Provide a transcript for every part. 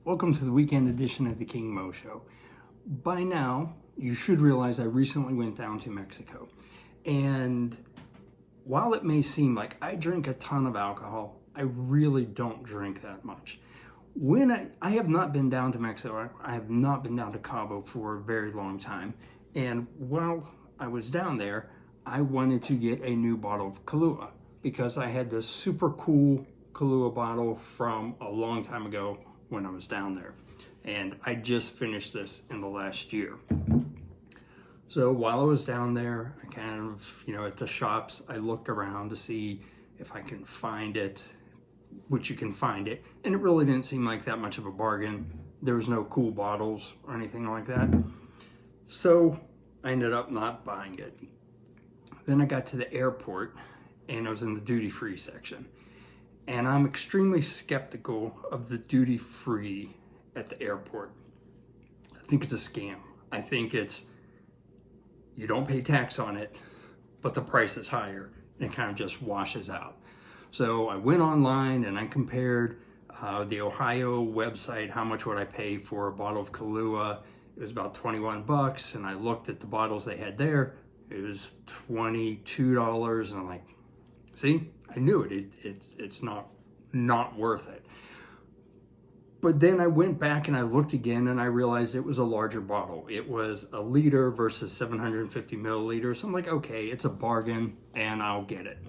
Welcome to the weekend edition of the King Mo Show. By now, you should realize I recently went down to Mexico. And while it may seem like I drink a ton of alcohol, I really don't drink that much. When I have not been down to Mexico, I have not been down to Cabo for a very long time. And while I was down there, I wanted to get a new bottle of Kahlua because I had this super cool Kahlua bottle from a long time ago when I was down there. And I just finished this in the last year. So while I was down there, I kind of, at the shops, I looked around to see if I can find it, which you can find it. And it really didn't seem like that much of a bargain. There was no cool bottles or anything like that. So I ended up not buying it. Then I got to the airport and I was in the duty-free section. And I'm extremely skeptical of the duty-free at the airport. I think it's a scam. I think it's, you don't pay tax on it, but the price is higher and it kind of just washes out. So I went online and I compared the Ohio website, how much would I pay for a bottle of Kahlua? It was about 21 bucks, and I looked at the bottles they had there. It was $22, and I'm like, see, I knew it. It's not worth it. But then I went back and I looked again and I realized it was a larger bottle. It was a liter versus 750 milliliters. So I'm like, okay, it's a bargain and I'll get it.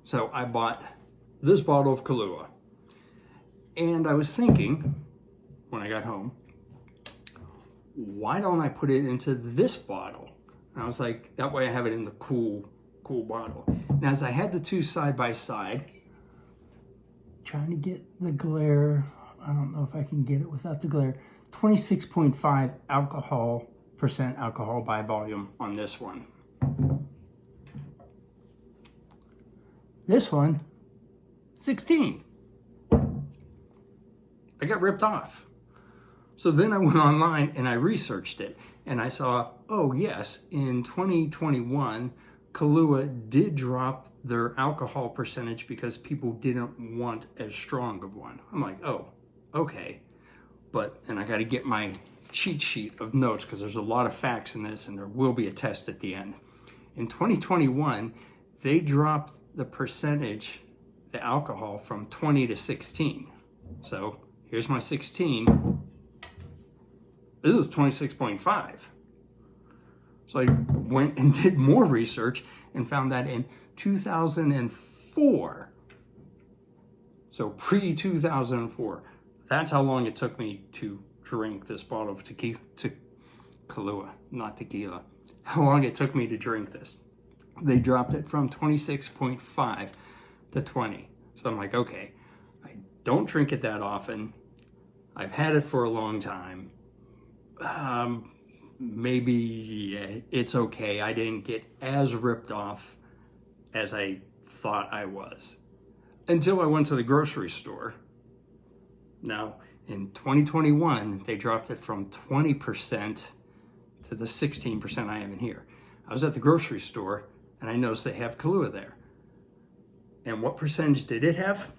So I bought this bottle of Kahlua. And I was thinking when I got home, why don't I put it into this bottle? And I was like, that way I have it in the cool bottle. Now, as I had the two side by side, trying to get the glare, I don't know if I can get it without the glare, 26.5 percent alcohol by volume on this one. This one, 16. I got ripped off. So then I went online and I researched it and I saw, oh yes, in 2021, Kahlua did drop their alcohol percentage because people didn't want as strong of one. I'm like, oh, okay. And I got to get my cheat sheet of notes because there's a lot of facts in this and there will be a test at the end. In 2021, they dropped the percentage, the alcohol, from 20 to 16. So here's my 16. This is 26.5. So I went and did more research and found that in 2004, so pre-2004, that's how long it took me to drink this bottle of Kahlua, not tequila. How long it took me to drink this. They dropped it from 26.5 to 20. So I'm like, okay, I don't drink it that often. I've had it for a long time. Maybe it's okay. I didn't get as ripped off as I thought I was until I went to the grocery store. Now, in 2021, they dropped it from 20% to the 16% I am in here. I was at the grocery store and I noticed they have Kahlua there. And what percentage did it have?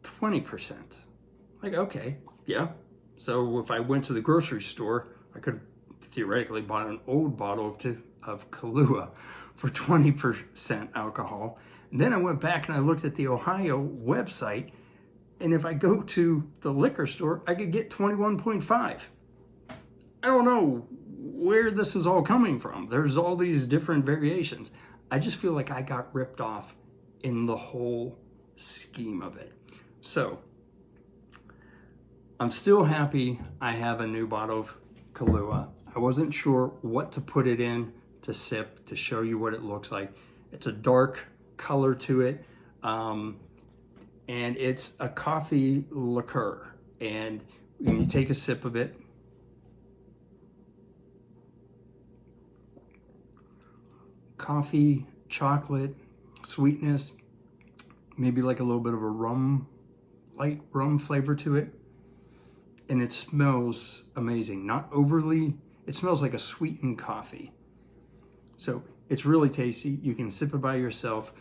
20%. Like, okay, yeah. So if I went to the grocery store, I could theoretically bought an old bottle of Kahlua for 20% alcohol. And then I went back and I looked at the Ohio website, and if I go to the liquor store, I could get 21.5. I don't know where this is all coming from. There's all these different variations. I just feel like I got ripped off in the whole scheme of it. So I'm still happy I have a new bottle of Kahlua. I wasn't sure what to put it in to sip to show you what it looks like. It's a dark color to it, and it's a coffee liqueur. And when you take a sip of it, coffee, chocolate, sweetness, maybe like a little bit of a light rum flavor to it. And it smells amazing. Not overly, it smells like a sweetened coffee. So it's really tasty. You can sip it by yourself.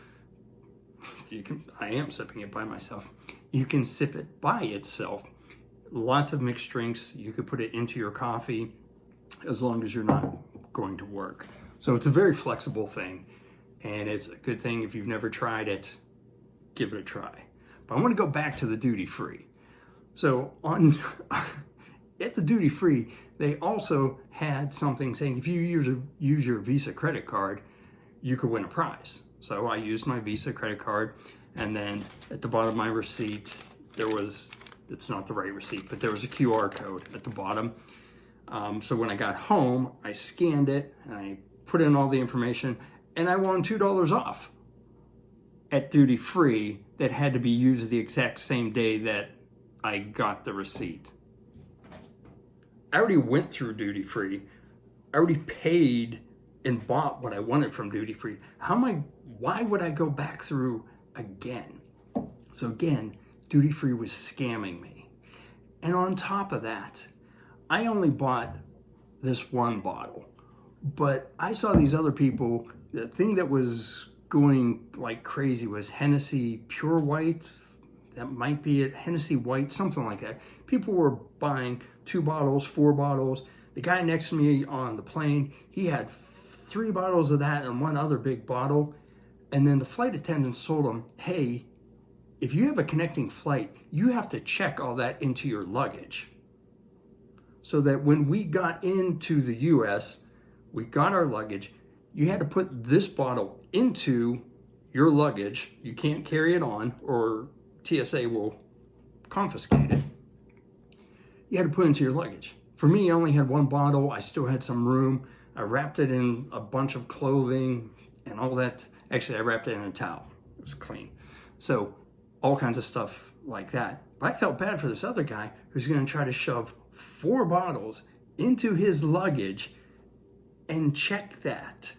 I am sipping it by myself. You can sip it by itself. lots of mixed drinks. You could put it into your coffee as long as you're not going to work. So it's a very flexible thing, and it's a good thing. If you've never tried it, give it a try. But I want to go back to the duty free. So on at the duty free, they also had something saying if you use your Visa credit card, you could win a prize. So I used my Visa credit card, and then at the bottom of my receipt, it's not the right receipt, but there was a QR code at the bottom. So when I got home, I scanned it, and I put in all the information, and I won $2 off at duty free that had to be used the exact same day that I got the receipt. I already went through duty free. I already paid and bought what I wanted from duty free. Why would I go back through again? So again, duty free was scamming me. And on top of that, I only bought this one bottle, but I saw these other people. The thing that was going like crazy was Hennessy Pure White. That might be it, Hennessy White, something like that. People were buying 2 bottles, 4 bottles. The guy next to me on the plane, he had 3 bottles of that and 1 other big bottle. And then the flight attendants told him, hey, if you have a connecting flight, you have to check all that into your luggage. So that when we got into the US, we got our luggage, you had to put this bottle into your luggage. You can't carry it on or TSA will confiscate it. You had to put it into your luggage. For me, I only had 1 bottle. I still had some room. I wrapped it in a bunch of clothing and all that. Actually, I wrapped it in a towel. It was clean. So all kinds of stuff like that. But I felt bad for this other guy who's going to try to shove 4 bottles into his luggage and check that.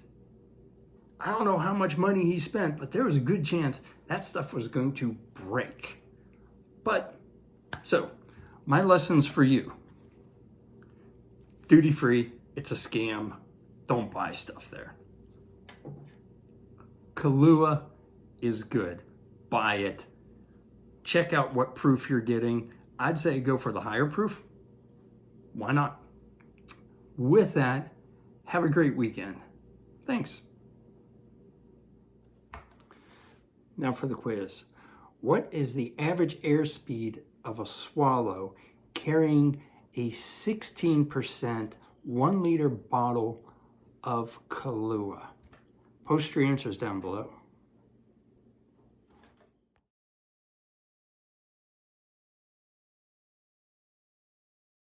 I don't know how much money he spent, but there was a good chance that stuff was going to break. But, so, my lessons for you. Duty free, it's a scam. Don't buy stuff there. Kahlua is good. Buy it. Check out what proof you're getting. I'd say go for the higher proof. Why not? With that, have a great weekend. Thanks. Now for the quiz. What is the average airspeed of a swallow carrying a 16% 1 liter bottle of Kahlua? Post your answers down below.